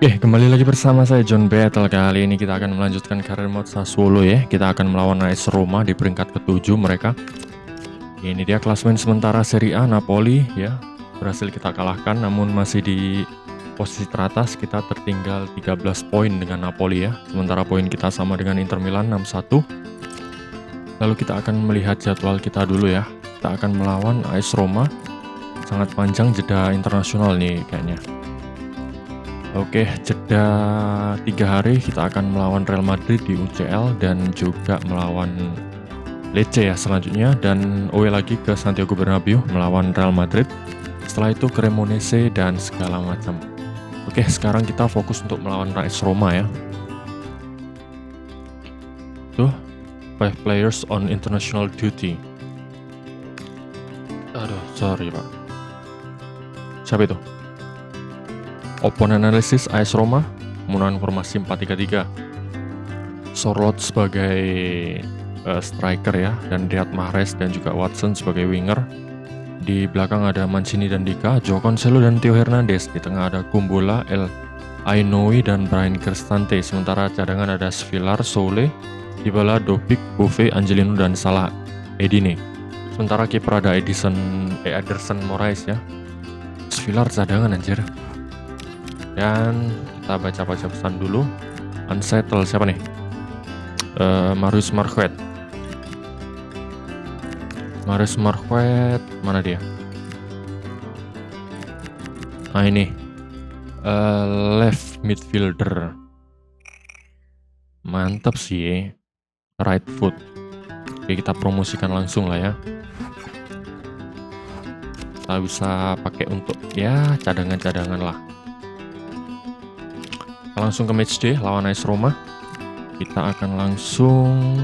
Oke, kembali lagi bersama saya John Battle. Kali ini kita akan melanjutkan karir mode Sassuolo ya. Kita akan melawan AS Roma di peringkat ke-7 mereka. Ini dia klasemen sementara Serie A Napoli ya. Berhasil kita kalahkan namun masih di posisi teratas. Kita tertinggal 13 poin dengan Napoli ya. Sementara poin kita sama dengan Inter Milan 61. Lalu kita akan melihat jadwal kita dulu ya. Kita akan melawan AS Roma. Sangat panjang jeda internasional nih kayaknya. Oke, jeda 3 hari kita akan melawan Real Madrid di UCL dan juga melawan Lecce ya selanjutnya, dan away lagi ke Santiago Bernabeu melawan Real Madrid. Setelah itu Cremonese dan segala macam. Oke, sekarang kita fokus untuk melawan AS Roma ya. Tuh, 5 players on international duty. Aduh, sorry pak. Siapa itu? Opponent Analysis AS Roma menggunakan formasi 4-3-3. Sorloth sebagai striker ya, dan Riyad Mahrez dan juga Watson sebagai winger. Di belakang ada Mancini dan Dika, Joao Cancelo dan Theo Hernandez. Di tengah ada Kumbulla, El Ainoui dan Bryan Cristante. Sementara cadangan ada Svilar, Soule, Dybala, Dobbik, Buffet, Angelino dan Salah Edine. Sementara kiper ada Ederson Moraes ya. Svilar cadangan anjir. Dan kita baca pesan dulu. Unsettled siapa nih? Marius Marquez. Mana dia? Nah ini left midfielder. Mantap sih. Right foot. Oke, kita promosikan langsung lah ya. Kita bisa pakai untuk ya cadangan-cadangan lah. Langsung ke matchday lawan AS Roma. Kita akan langsung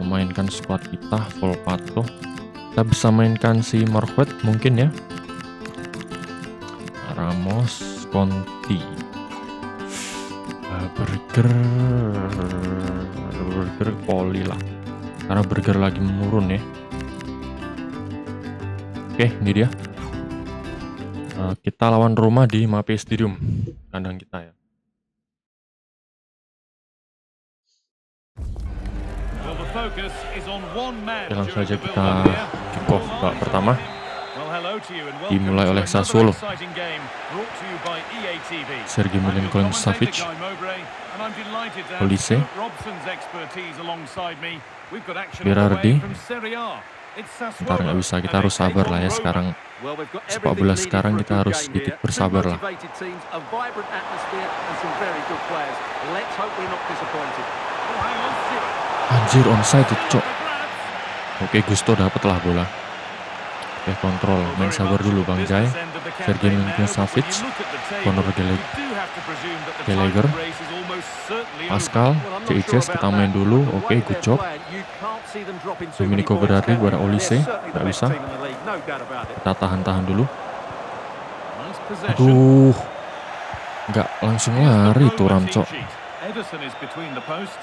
memainkan squad kita Volpato. Kita bisa mainkan si Marquez mungkin ya. Ramos, Conti, Burger Poli lah. Karena Burger lagi menurun ya. Oke, ini dia. Kita lawan Roma di Mapei Stadium, kandang kita ya. Oke, langsung saja kita kick off babak pertama. Dimulai oleh Sassuolo. Sergej Milinkovic-Savic, Olise, Berardi. Ntar nggak bisa, kita harus sabar lah ya sekarang. Sepak bola sekarang kita harus sedikit bersabar lah. Anjir, onside itu cok. Oke, Gusto dapet lah bola. Oke, kontrol, main sabar dulu Bang Jai. Sergej Milinkovic-Savic, Conor Gallagher, Pascal, CICS, kita main dulu. Oke, good job. Domenico Berardi kepada Olise, nggak bisa. Kita tahan dulu. Aduh, nggak langsung lari tuh Ramcok.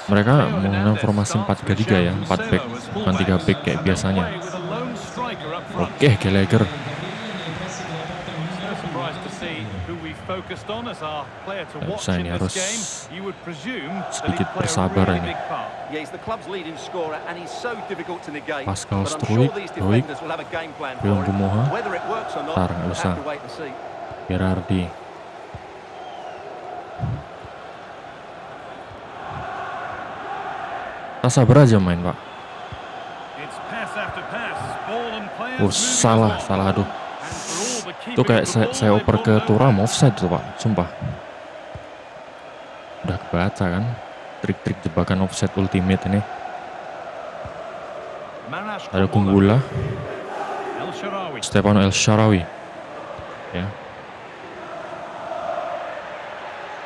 Mereka menggunakan formasi 4-3-3 ya, 4 back, bukan 3 back kayak biasanya. Oke, Gallagher. Nggak bisa, ini harus sedikit bersabar ini. Pascal Struijk, Leon Gumoha. Ntar nggak usah. Berardi. Kita sabar aja main pak. Oh, salah aduh. Itu kayak saya oper ke Thuram offside tuh pak, sumpah. Udah kebaca kan trik-trik jebakan offside ultimate ini. Ada Kumbulla, Stefano El Shaarawy ya.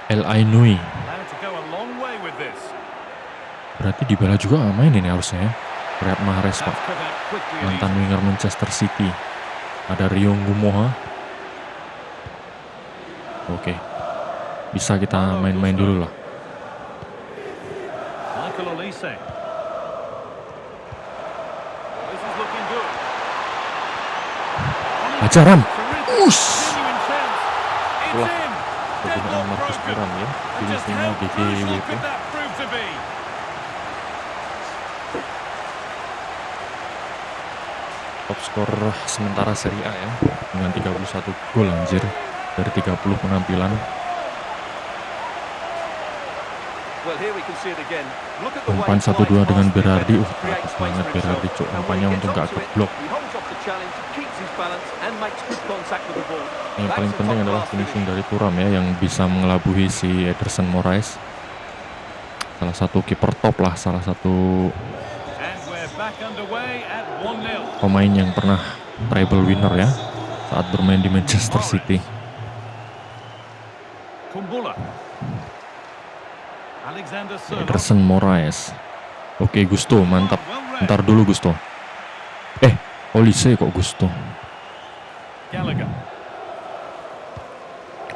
El Ainoui. Berarti Dybala juga main ini harusnya ya. Riyad Mahrez pak, mantan winger Manchester City. Ada Rio Gumoha. Oke, bisa kita main-main dulu lah. Baca Ram. Ush. penggunaan Marcus Thuram ya, finishingnya GGWP. Top skor sementara Serie A ya, dengan 31 gol anjir dari 30 penampilan. Umpan 1-2 dengan Berardi. Bagus banget Berardi, cok. Umpannya untuk gak keblok. Yang paling penting adalah finishing dari Thuram ya, yang bisa mengelabuhi si Ederson Moraes. Salah satu kiper top lah, salah satu pemain yang pernah treble winner ya saat bermain di Manchester City. Ederson Moraes. Oke, Gusto, mantap. Ntar dulu Gusto. Olise kok Gusto.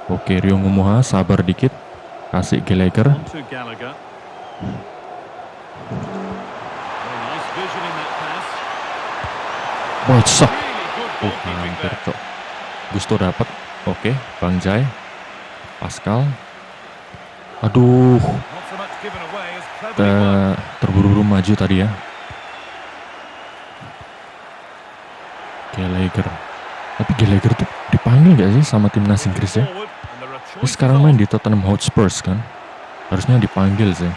Oke, Rio Ngumuha sabar dikit. Kasih Gallagher. Bocok. Hampir cok. Gusto dapat. Oke, Bang Jai. Pascal. Aduh. Terburu-buru maju tadi ya. Gallagher. Tapi Gallagher tuh dipanggil gak sih sama timnas Inggris ya? Dia sekarang main di Tottenham Hotspur kan? Harusnya dipanggil sih.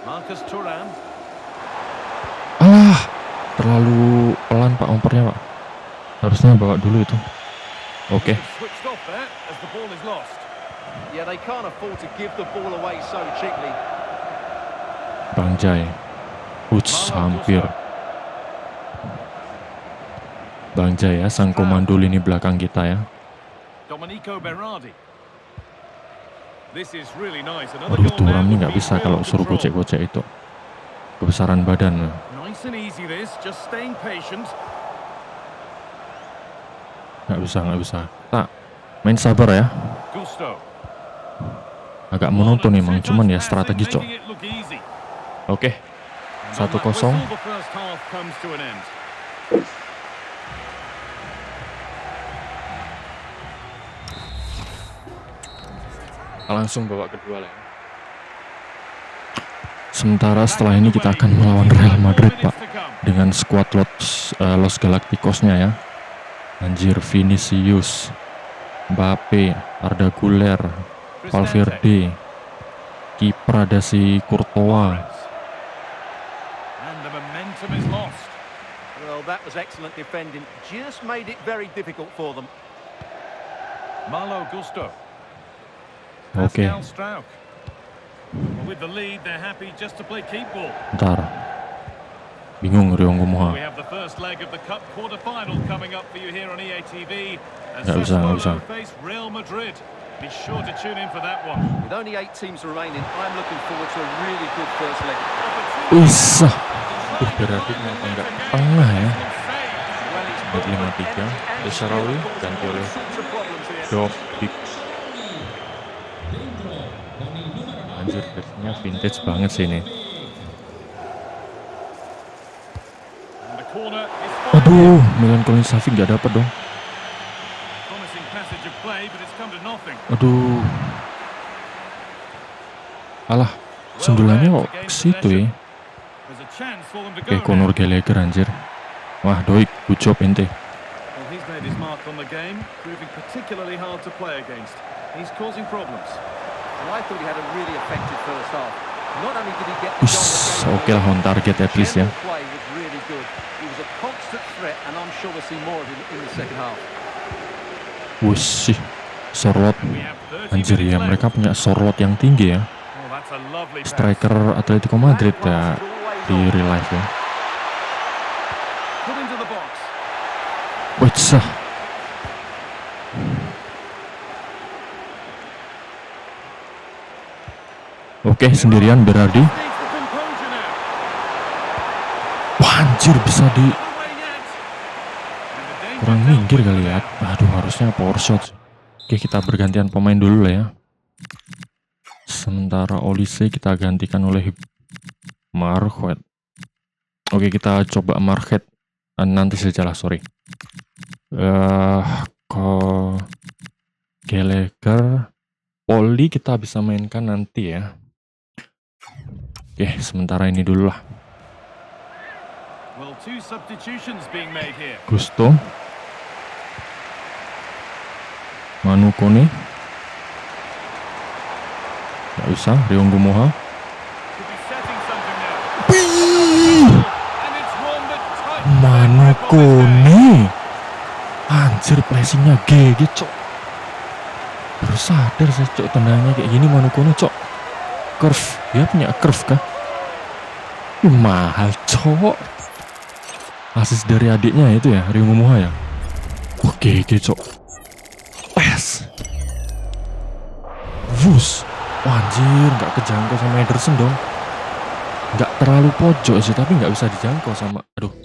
Marcus Thuram. Terlalu pelan Pak umpernya Pak. Harusnya bawa dulu itu. Oke. Bang Jai. Hampir. Bang Jai ya, sang komando lini belakang kita ya. Aduh, Thuram nih nggak bisa kalau suruh gocek-gocek itu. Kebesaran badan. Nggak bisa. Tak, main sabar ya. Agak monoton emang, cuman ya strategi cok. Oke, 1-0. Langsung babak kedua lah ya. Sementara setelah ini kita akan melawan Real Madrid Pak, dengan skuad Los Galacticosnya ya. Anjir, Vinicius, Mbappe, Arda Güler, Valverde, kiper ada si Courtois. Oke. Ntar. Bingung Rio Ngumuha. Nggak bisa. Bisa. Berarti kenapa nggak tengah ya? 5-3. Sharawi ganti oleh Dovbyk. Anjir, versinya vintage banget sih ini. Aduh, Milan Savic nggak dapat dong. Aduh. Alah, sundulannya kok ke situ ya. Oke, Conor Gallagher anjir. Wah, Doik, good job ente. Oke lah, on target at least ya. Wush, Sorloth. Anjir ya, mereka punya Sorloth yang tinggi ya. Striker Atletico Madrid ya, di real life ya. Wah. Oke, sendirian Berardi. Wah, anjir, bisa di kurang minggir kali ya. Aduh, harusnya power shot. Oke, kita bergantian pemain dulu lah ya. Sementara Olise kita gantikan oleh Marquet. Oke, kita coba Marquet nanti saja lah, sorry. Gallagher, Poli kita bisa mainkan nanti ya. Oke, sementara ini dulu lah. Well, 2 substitutions being made here. Gusto, Manu Kone, nggak usah. Ryonggu Moha, Could be setting something now. And it's one that tightens Manu that grip on his leg. Kone. Anjir, pressingnya GG cok. Baru sadar saya cok, tendangannya kayak gini Manu Kone cok. Curve, dia punya curve kah? Mahal cok. Asis dari adiknya itu ya, Ryonggu Moha ya. Wah GG cok. Pes. Wus. Wah, anjir, nggak kejangkau sama Ederson dong. Nggak terlalu pojok sih, tapi nggak bisa dijangkau sama. Aduh.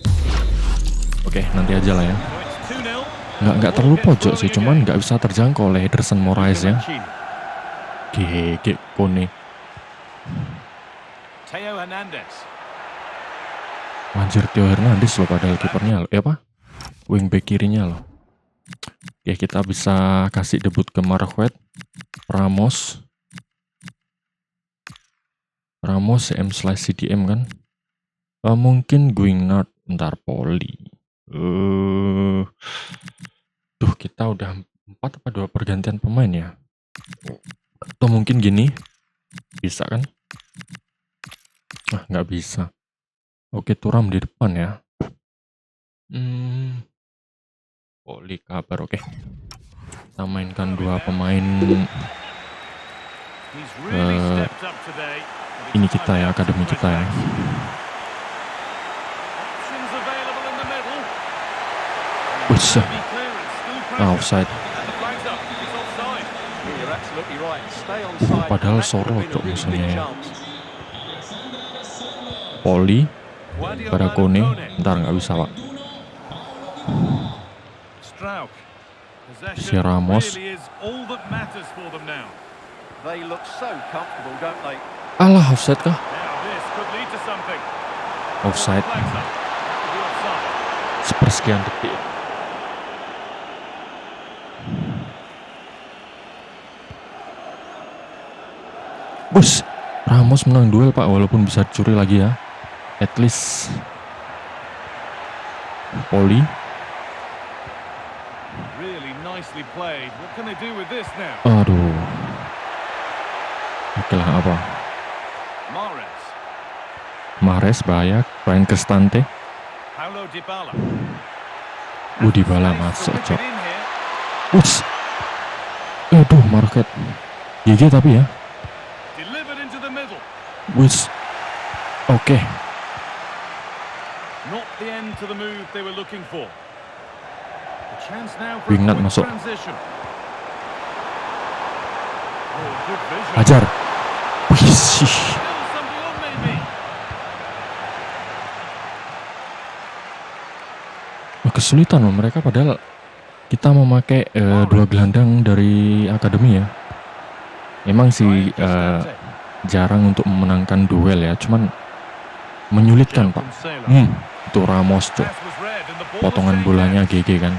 Oke, nanti aja lah ya. So it's 2-0. Nggak terlalu pojok sih, cuman nggak bisa terjangkau oleh Ederson Moraes ya. Mancini. GG Kone. Theo Hernandez. Anjir, Theo Hernandez loh padahal kipernya loh. Apa? Wingback kirinya loh. Ya, kita bisa kasih debut ke Marquez, Ramos, CM/CDM kan. Mungkin Guinart, ntar Poli. Tuh, kita udah 4 apa 2 pergantian pemain ya. Atau mungkin gini, bisa kan? Nah, nggak bisa. Oke, Thuram di depan ya. Poli kabar, oke. Kita mainkan 2 pemain He's really stepped up today. ini kita ya, akademi kita ya. Options available in the middle. Wih, Maybe clearance, still pressure. offside. And the flag's up. It's offside. You're absolutely right. Stay on side. Padahal That could Soro have been a cok really musuhnya big ya. chance. Poli, Guardiola pada and Kone, Kone. ntar nggak bisa pak. Struijk. Possession Si Ramos. really is all that matters for them now. They look so comfortable, don't they? Alah, offside kah? Now this could lead to something. Offside, Flags up. That could be offside. sepersekian detik. Bus, Ramos menang duel pak, walaupun bisa dicuri lagi ya. At least. Poli, Really nicely played. What can they do with this now? aduh. Oke lah, apa? Mahrez. Mahrez bahaya, Ryan Cristante. Paulo Dybala. Dybala Space masuk, to whip cok. it in here. Uts. Aduh, Market. GG tapi ya. Delivered into the middle. Wis. Oke. Not the end to the move they were looking for. A chance now for a Wingnut quick masuk. transition. Oh, good vision. Hajar. Wih. Still something on maybe. Kesulitan loh mereka, padahal kita memakai 2 gelandang dari akademi ya. Emang sih Ryan Cristante. jarang untuk memenangkan duel ya, cuman menyulitkan pak. Cancelo. Itu Ramos cok. Pass was read and the ball Potongan was bolanya taken. GG kan.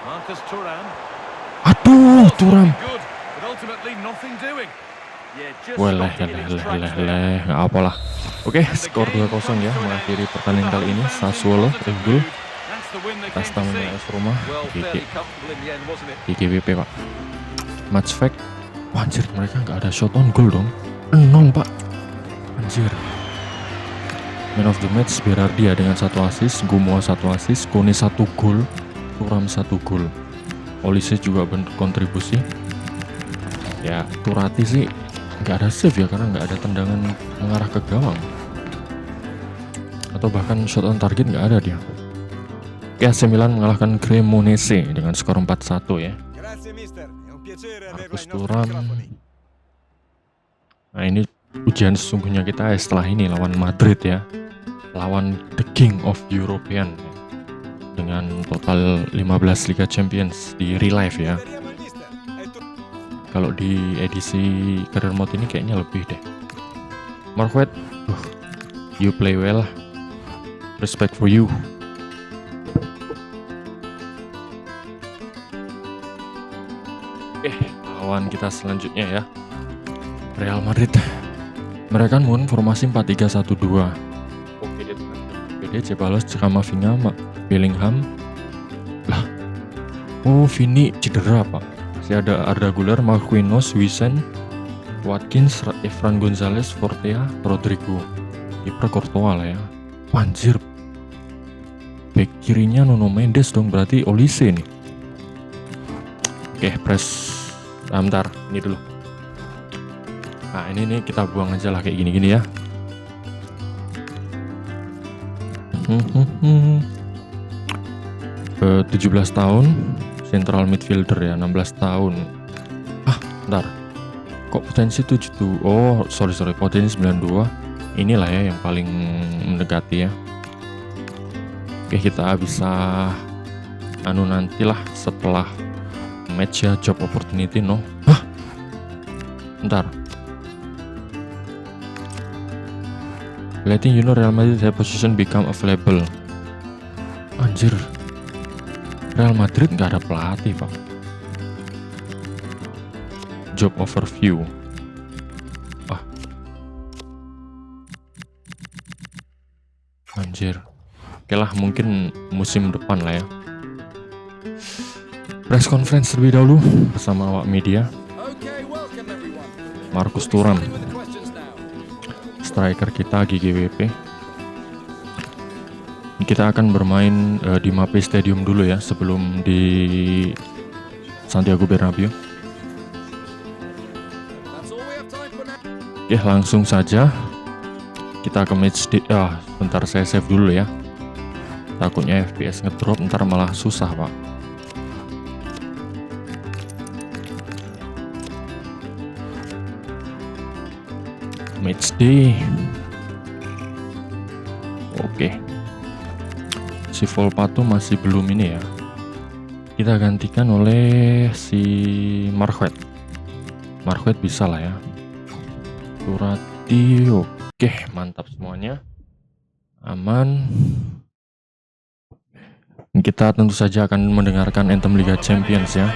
Marcus Thuram. Aduh, Thuram. Good, but ultimately nothing doing. Yeah, just Boleh, stopping in his tracks there. nggak apalah. Oke, skor 2-0 ya mengakhiri pertandingan kali ini. Sassuolo unggul That's the win they atas came to tamunya see. AS Roma. Well, GG. fairly comfortable in the end, wasn't it? GGWP pak. Match fact. Wah, anjir, mereka nggak ada shot on goal dong. 0 pak. Anjir. Man of the match Berardia dengan 1 assist, Gumoa 1 assist, Kone 1 gol, Thuram 1 gol. Olise juga berkontribusi. Ya, Turati sih nggak ada save ya, karena nggak ada tendangan mengarah ke gawang. Atau bahkan shot on target nggak ada dia. Oke, AC Milan mengalahkan Cremonese dengan skor 4-1 ya. Grazie mister, è un piacere averla Marcus ai nostri Thuram. microfoni. Nah, ini ujian sesungguhnya kita setelah ini lawan Madrid ya. Lawan the King of European ya. Dengan total 15 Liga Champions di real life ya. Speriamo il mister. È tu- Kalau di edisi career mode ini kayaknya lebih deh. Marquez, you play well. Respect for you. Lawan kita selanjutnya ya, Real Madrid. Mereka main formasi 4-3-1-2. Oke, PDC balas Camavinga, Bellingham. Lah, oh Vini cedera pak. Masih ada Arda Güler, Marquinhos, Wisen, Watkins, Efran Gonzalez, Fortea, Rodrigo. Kiper Courtois lah ya. Anjir. Back kirinya Nuno Mendes dong, berarti Olise nih. Oke, press. Bentar, ini dulu. Nah, ini nih kita buang aja lah kayak gini-gini ya. 17 tahun, central midfielder ya, 16 tahun. Bentar. Kok potensi 7 tuh? Oh, sorry, potensi 92. Inilah ya yang paling mendekati ya. Oke, kita bisa nantilah setelah match ya, job opportunity no. Bentar. Letting you know Real Madrid their position become available. Anjir. Real Madrid nggak ada pelatih pak. Job overview. Anjir. Oke lah, mungkin musim depan lah ya. Press conference terlebih dahulu bersama awak media. Marcus Thuram, striker kita GGWP. Kita akan bermain di Mapei Stadium dulu ya, sebelum di Santiago Bernabeu. Oke, langsung saja kita ke match day. Bentar, saya save dulu ya. Takutnya FPS ngedrop, ntar malah susah pak. Match day. Oke. Si Volpato masih belum ini ya. Kita gantikan oleh si Marquez. Marquez bisa lah ya. Turati, oke, mantap semuanya. Aman. Kita tentu saja akan mendengarkan anthem Liga Champions ya.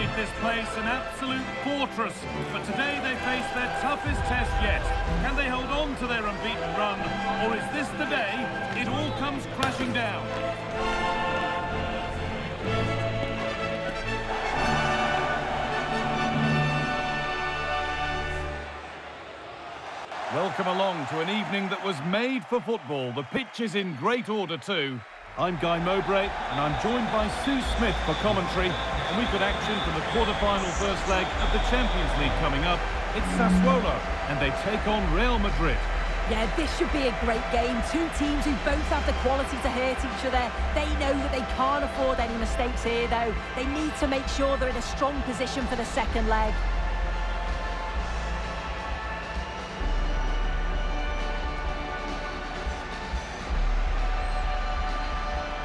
Welcome along to an evening that was made for football. The pitch is in great order too. I'm Guy Mowbray and I'm joined by Sue Smith for commentary. And we've got action from the quarter-final first leg of the Champions League coming up. It's Sassuolo and they take on Real Madrid. Yeah, this should be a great game. Two teams who both have the quality to hurt each other. They know that they can't afford any mistakes here though. They need to make sure they're in a strong position for the second leg.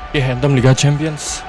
Anthem Liga Champions.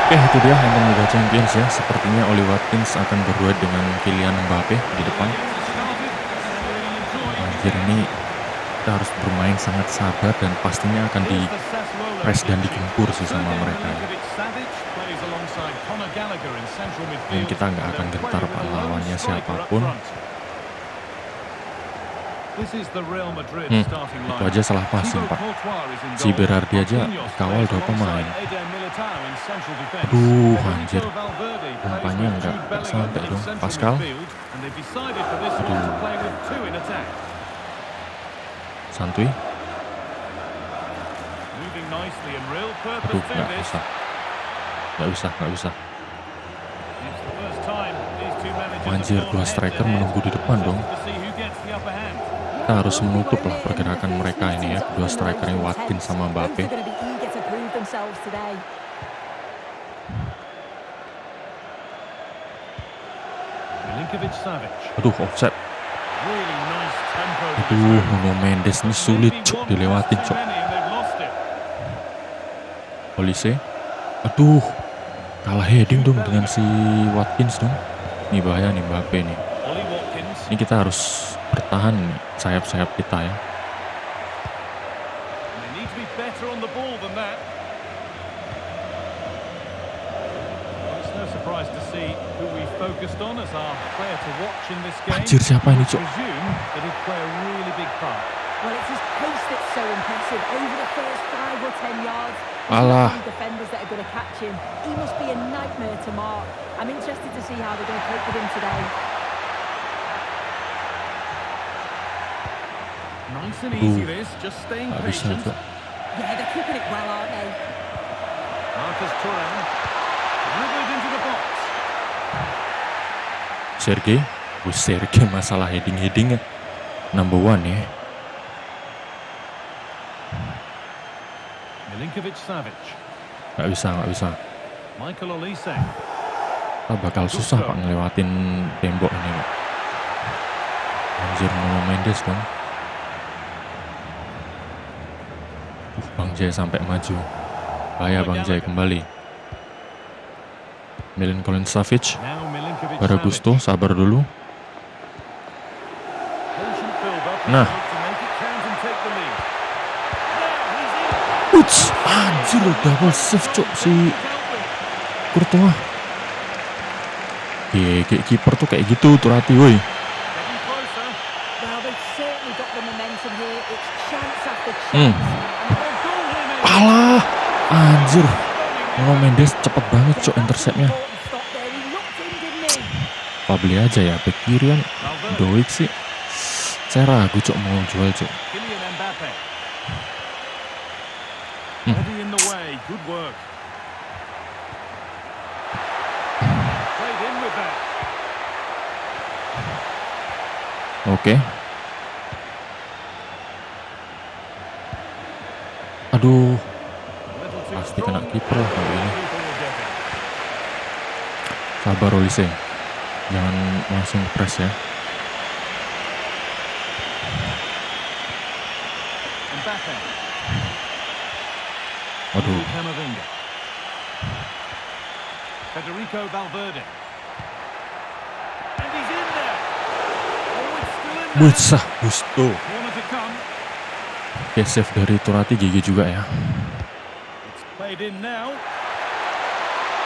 Itu dia anthem Liga Champions ya. Sepertinya Oli Watkins akan berduet dengan Kylian Mbappe di depan. Anjir, ini kita harus bermain sangat sabar dan pastinya akan di press dan digempur sih sama mereka. Dan kita nggak akan gentar pak lawannya siapapun. Itu aja salah passing pak. Si Berardi aja kawal 2 pemain. Aduh anjir, umpannya nggak sampai dong. Pascal. Aduh. Santuy. Aduh, nggak usah. Anjir, 2 striker menunggu di depan dong. kita harus menutup lah pergerakan mereka ini ya, kedua strikernya Watkins sama Mbappe. Milinkovic-Savic. Aduh, offset. Really nice tempo. Aduh, Nuno Mendes ini sulit cok dilewatin cok. Olise. Aduh, kalah heading dong dengan si Watkins dong. Ini bahaya nih Mbappe nih. Ollie Watkins. Ini kita harus bertahan nih, sayap-sayap kita ya. They need to be better on the ball than that. Well, it's no surprise to see who we focused on as our player to watch in this game. Anjir, siapa ini cok? Presume that he'd play a really big part. Well, it's his pace that's so impressive. Over the first 5 or 10 yards, Alah. defenders that are going to catch him. He must be a nightmare to mark. I'm interested to see how they're going to cope with him today. Nice and easy this, just staying Nggak bisa patient. cok. Yeah, they're keeping it well, aren't they? Marcus Thuram. Dribbled into the box. Sergei. Sergei masalah heading-headingnya number 1 ya. Milinkovic-Savic. Nggak bisa. Michael Olise. Kita bakal susah pak ngelewatin tembok ini pak. Anjir, Nuno Mendes dong. Bang Jay sampai maju. Bahaya Bang Jay kembali. Milinkovic-Savic. Now Milinkovic-Savic. Pada Gusto, sabar dulu. Patient build-up Nah. to make it count and take the lead. Now he's in. Uts, anjir double save cok si Courtois. Kayak kiper tuh kayak gitu Turati woi. Getting closer. Well, they've certainly got the momentum here. It's chance after chance. Hmm. And a goal here maybe. Alah, anjir. Nuno Mendes cepet banget cok interceptnya. Stop there. He looked in, didn't he? Apa beli aja ya, back kirian Doik sih. Saya ragu cok mau jual cok. Kylian Mbappe. Hmm. Ready in the way. Good work. Played in with that. Oke. Aduh, A little too pasti kena strong. kiper lah kali ini. People will get it. Sabar Olise. Jangan langsung press ya. Mbappe. Waduh, Camavinga. Federico Valverde. And he's in there. Oh, it's still in there. Butsah, Gusto. Corner to come. Oke, save dari Turati GG juga ya. It's played in now.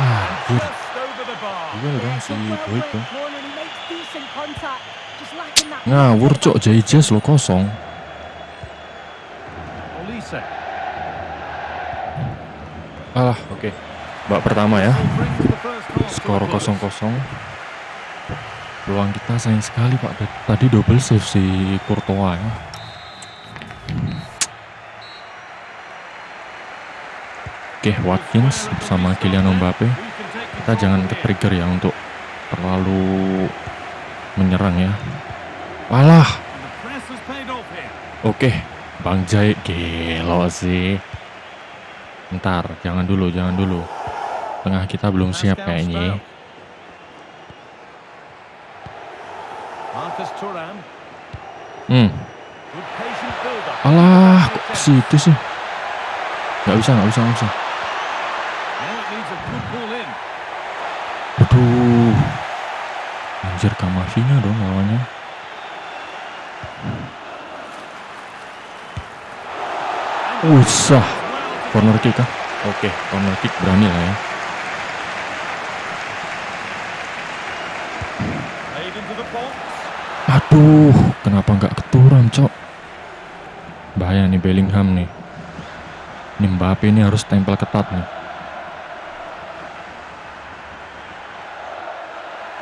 Anjir, Just over the bar. juga dong si Doik dong. Corner, he makes decent contact. Just lacking that. Ngawur cok, JJ lo kosong. Olise. Alah, oke. Babak pertama ya. Brings the first half to Skor a close. 0-0. Peluang kita sayang sekali pak. Tadi double save si Courtois ya. Oke, Watkins sama Kylian Mbappe. Kita jangan ke-trigger ya untuk terlalu menyerang ya. Walah. And the press has paid off here. Oke, Bang Jai gelo sih. Ntar, jangan dulu. Tengah kita belum siap kayaknya. Marcus Thuram. Hmm. Good patient build-up. Alah, kok ke situ sih? Nggak bisa. Now it needs a good ball in. Aduh. Anjir, Kamavinga dong lawannya. Usah. Corner kick kah? Oke, corner kick berani lah ya. Played into the box. Aduh, kenapa nggak keturun, cok? Bahaya nih Bellingham nih. Ini Mbappe ini harus tempel ketat nih.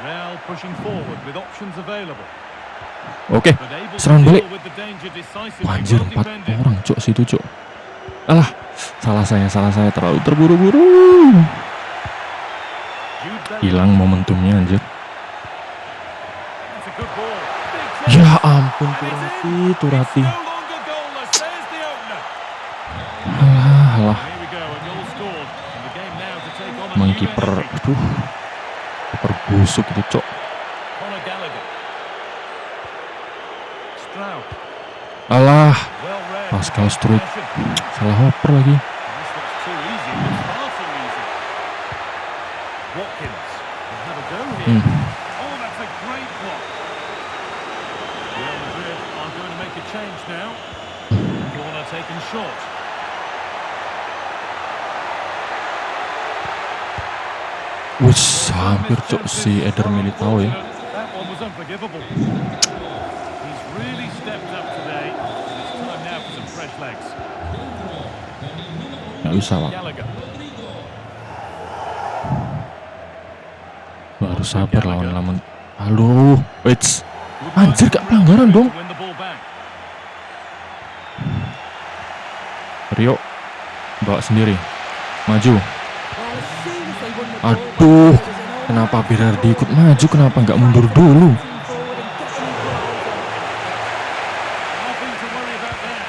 Real pushing forward with options available. Oke, But able to serang balik. deal with the danger decisively. Wah, anjir, Well 4 defended. orang, cok, situ, cok. Alah, salah saya terlalu terburu-buru. Jude Bellingham. Hilang momentumnya anjir. That's a good ball. Big Ya ampun, Turati. No longer goalless. There's the opener. Alah. Here we go, a goal scored. And the game now to take on a Emang new kiper, energy. aduh. Kiper busuk itu, Cok. Conor Gallagher. Stroud. Alah, Well read. Pascal Struijk. Possession. Salah oper lagi. This looks too easy. It looks far too easy. Watkins will have a go here. Oh, that's a great block. Real Madrid are going to make a change now. Corner taken short. Wih, hampir, Cok, si Eder Militao ya. That one was unforgivable. He's really stepped up today. It's time now for some fresh legs. Nggak bisa, Pak. Gallagher. Baru sabar lawan. Halo, wait. Anjir, gak pelanggaran dong. Win the ball back. Rio, bawa sendiri. Maju. Well, as soon as they won the ball back, Aduh, it was an all- kenapa Berardi ikut maju? Kenapa nggak mundur dulu? forward and getting equaliser. Nothing to worry about there.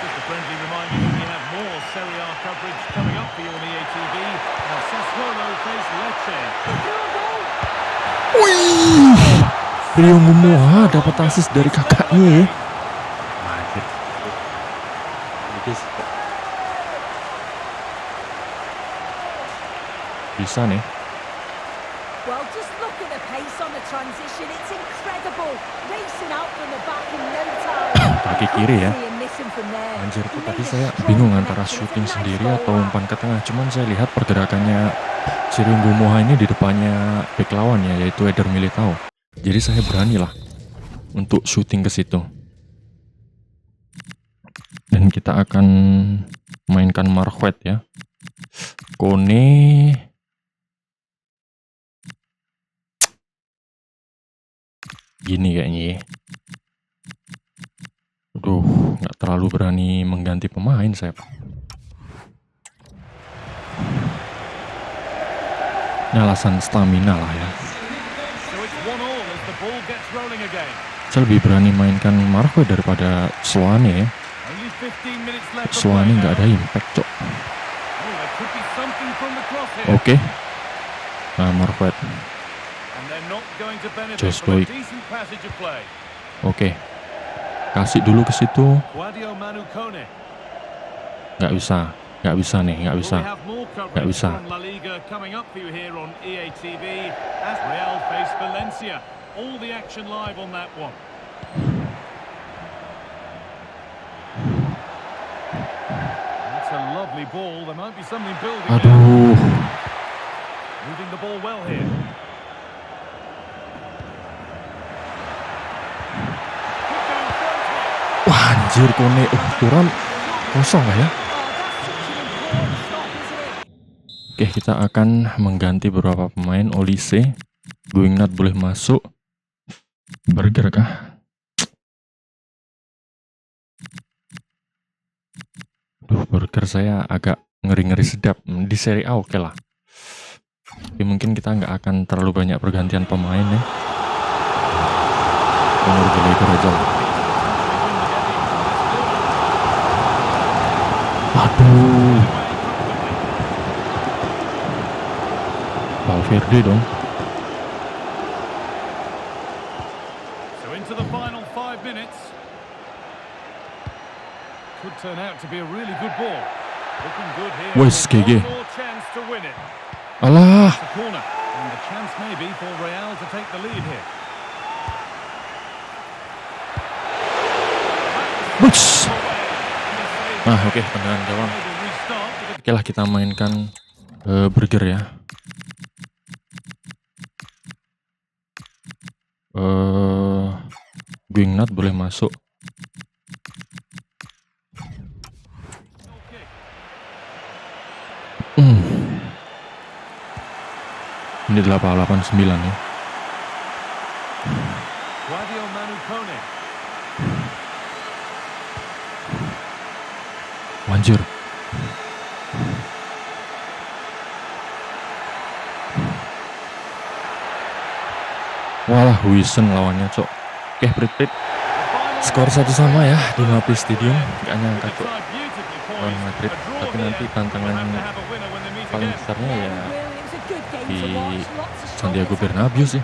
Just a friendly reminder that we have more Serie A coverage coming up for you on EA TV. Now Sassuolo face Lecce. Wih, Rio Ngumoha dapat assist dari kakaknya ya. Anjir. Bisa nih. Well, just look at the pace on the transition. It's incredible. Racing out from the back in no time. Kaki kiri ya. See him missing from there. Anjir, tuh He tadi made a saya strong bingung antara connection. shooting It's a nice sendiri goal, atau that. umpan ke tengah. Cuman saya lihat pergerakannya si Rio Ngumoha ini di depannya bek lawannya, yaitu Eder Militao. Jadi saya beranilah untuk shooting ke situ. Dan kita akan mainkan Marquet ya. Kone. Gini kayaknya ya. Aduh, nggak terlalu berani mengganti pemain saya, Pak. Ini alasan stamina lah ya. So it's 1-1 as the ball gets rolling again. Saya lebih berani mainkan Marquet daripada Sloane ya. Only 15 minutes left to Sloane play nggak now. ada impact, Cok. Oh, there could be something from the cross here. Oke. Nah, Marquet. And they're not going to benefit Just from a wait. decent passage of play. Oke. Kasih dulu ke situ. Guadio Manu Kone. Nggak bisa. Nggak bisa nih, nggak bisa. Will we have more Nggak coverage bisa. from La Liga coming up for you here on EA TV as Real face Valencia. All the action live on that one. That's a lovely ball. There might be something building there. Aduh. Moving the ball well here. Could go in front here. Wah, anjir, Kone. Turam kosong nggak ya? Oh, that's such an important stop, isn't it? Oke, kita akan mengganti beberapa pemain. Olise, Guingat boleh masuk. Burger kah? Duh, Burger saya agak ngeri-ngeri sedap. Di Serie A oke lah. Tapi mungkin kita nggak akan terlalu banyak pergantian pemain ya. Umur Gallagher aja lah. Aduh. Valverde dong. So into the final 5 minutes. Could turn out to be a really good ball. Looking good here. Wes, for GG. one more chance to win it. Alah. It's a corner. And the chance maybe for Real to take the lead here. Bus. Away. Nah, oke, tendangan gawang. Maybe restart. Oke lah, kita mainkan Burger ya. Guingat boleh masuk. Ini 889 ya. Guadio Manu Kone. Anjir. Walah, Huijsen lawannya, Cok. Oke, Brit. Skor 1-1 ya di Mapei Stadium. Gak nyangka, Cok. Lawan Madrid. Tapi nanti tantangan paling besarnya ya di Santiago Bernabeu sih.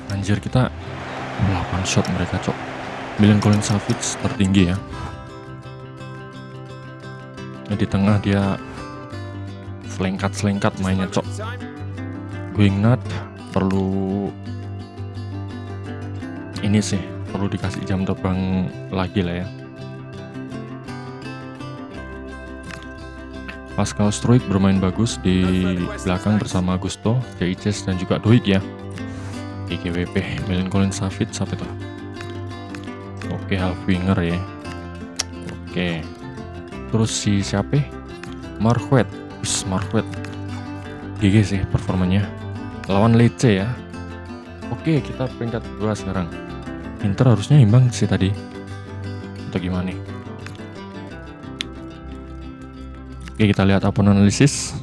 Anjir, kita 8 shot mereka, Cok. Milinkovic Savic tertinggi ya. Di tengah dia selengkat mainnya, Cok. Guingat perlu ini sih, perlu dikasih jam terbang lagi lah ya. Pascal Struijk bermain bagus di belakang bersama Gusto, Jaices dan juga Doik ya. GGWP, Milinkovic Savic apa itu? Oke, half winger ya. Oke. Terus si siapa? Marquet. Marquet. GG sih performanya. Lawan Lecce ya. Oke, kita peringkat 2 sekarang. Inter harusnya imbang sih tadi. Atau gimana nih? Oke, kita lihat upon analisis.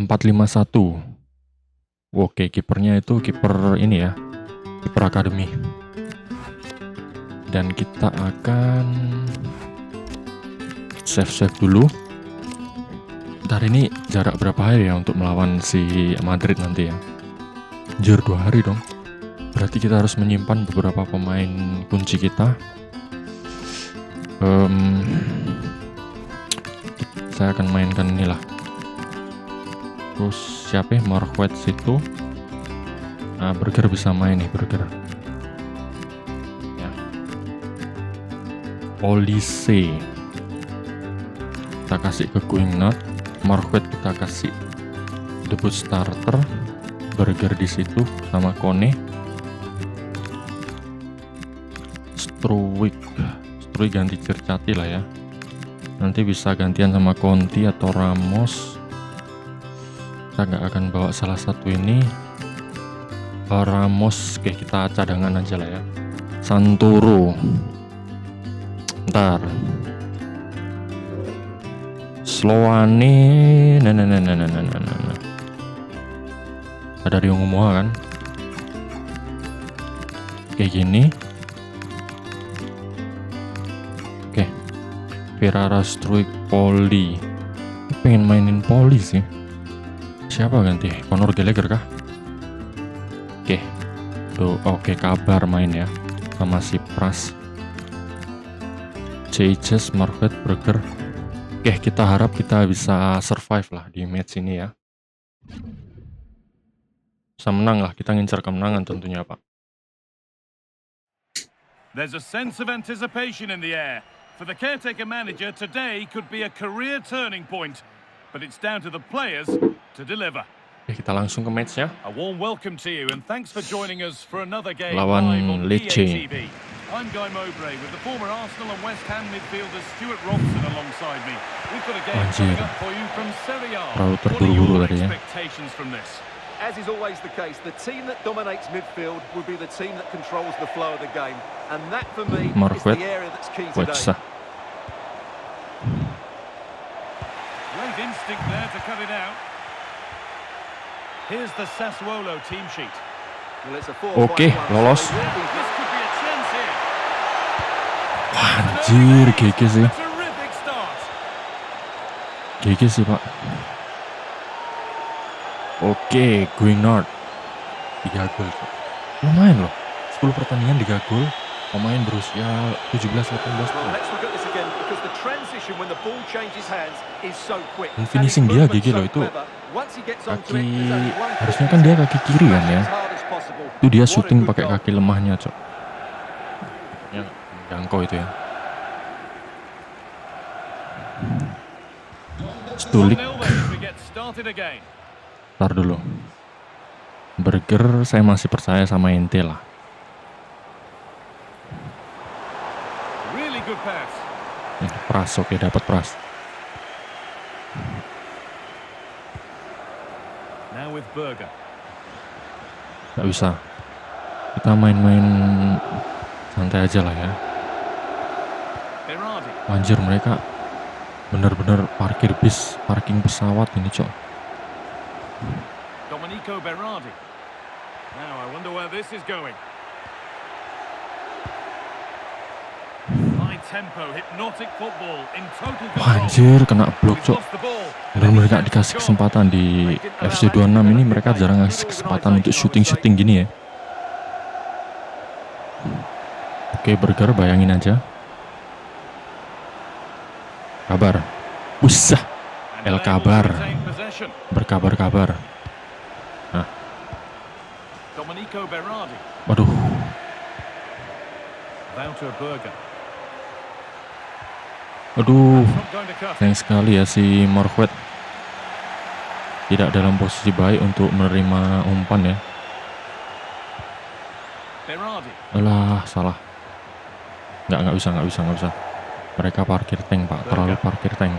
4-5-1. Oke, kipernya itu kiper ini ya. Kiper akademi. Dan kita akan save dulu. Ntar ini jarak berapa hari ya untuk melawan si Madrid nanti ya? Anjir, 2 hari dong. Berarti kita harus menyimpan beberapa pemain kunci kita. Saya akan mainkan inilah. Terus siapa ya? Marquet situ. Nah, Burger bisa main nih, Burger. Ya. Olise kita kasih ke Guingat. Marquet kita kasih debut starter. Burger di situ sama Kone. Struijk ganti Cercati lah ya. Nanti bisa gantian sama Conti atau Ramos. Kita nggak akan bawa salah satu ini. Ramos, oke, kita cadangan aja lah ya. Santoro. Ntar. Sloane. Nah. Ada Rio Ngomoa kan? Kayak gini. Oke. Ferrara, Struijk, Poli. Pengen mainin Poli sih. Siapa ganti? Conor Gallagher kah? Oke. Tuh, oke, Kabar main ya. Sama si Pras. Jaices, Marquet, Burger. Oke, kita harap kita bisa survive lah di match ini ya. Bisa menang lah, kita ngincar kemenangan tentunya, Pak. There's a sense of anticipation in the air. For the caretaker manager, today could be a career turning point. But it's down to the players to deliver. Oke, kita langsung ke match-nya. A warm welcome to you and thanks for joining us for another game Lawan live on Lecce. EA TV. I'm Guy Mowbray with the former Arsenal and West Ham midfielder Stuart Robson alongside me. We've got a game coming up for you from Serie A. Terlalu What are terburu-buru your tadi ya. expectations from this? As is always the case, the team that dominates midfield will be the team that controls the flow of the game. And that, for me, is Marquet. the area that's key today. Wajsa. Great instinct there to cut it out. Here's the Sassuolo team sheet. Well, it's a 4-5-1, Oke, lolos. so they will be- This could be a chance here. Anjir, GG sih. A terrific start. GG sih, Pak. Oke, Guinard 3 gol. Lumayan loh. 10 pertandingan 3 gol. Pemain berusia 17-18 Well, tahun. let's look at this again because the transition when the ball changes hands is so quick. Dan finishing dia GG loh itu. Kaki harusnya kan dia kaki kiri kan ya. Itu dia syuting pakai kaki lemahnya, Cok. Ya, jangkau itu ya. Stulik. 1-0 then as we get started again. Ntar dulu. Burger saya masih percaya sama ente lah. Really good pass. Pras, oke, dapat Pras. Now with Berger. Nggak bisa. Kita main-main santai aja lah ya. Berardi. Anjir, mereka bener-bener parkir bis, parking pesawat ini, Cok. Domenico Berardi. Now I wonder where this is going. High tempo, hypnotic football in total Wah, control. anjir, kena blok, He's cok. lost the ball. Benar-benar gak dikasih kesempatan di FC 26 ini, mereka jarang ngasih kesempatan untuk shooting-shooting gini ya. Oke, Burger, bayangin aja. Kabar. Usah. And El unable to Kabar. retain possession. Berkabar-kabar. Nah, Domenico Berardi. waduh. Wouter Berger. Aduh, Not going to cut. sayang sekali ya si Marquardt tidak dalam posisi baik untuk menerima umpan ya. Berardi. Alah, salah. Nggak bisa. Mereka parkir tank, Pak. Terlalu parkir tank.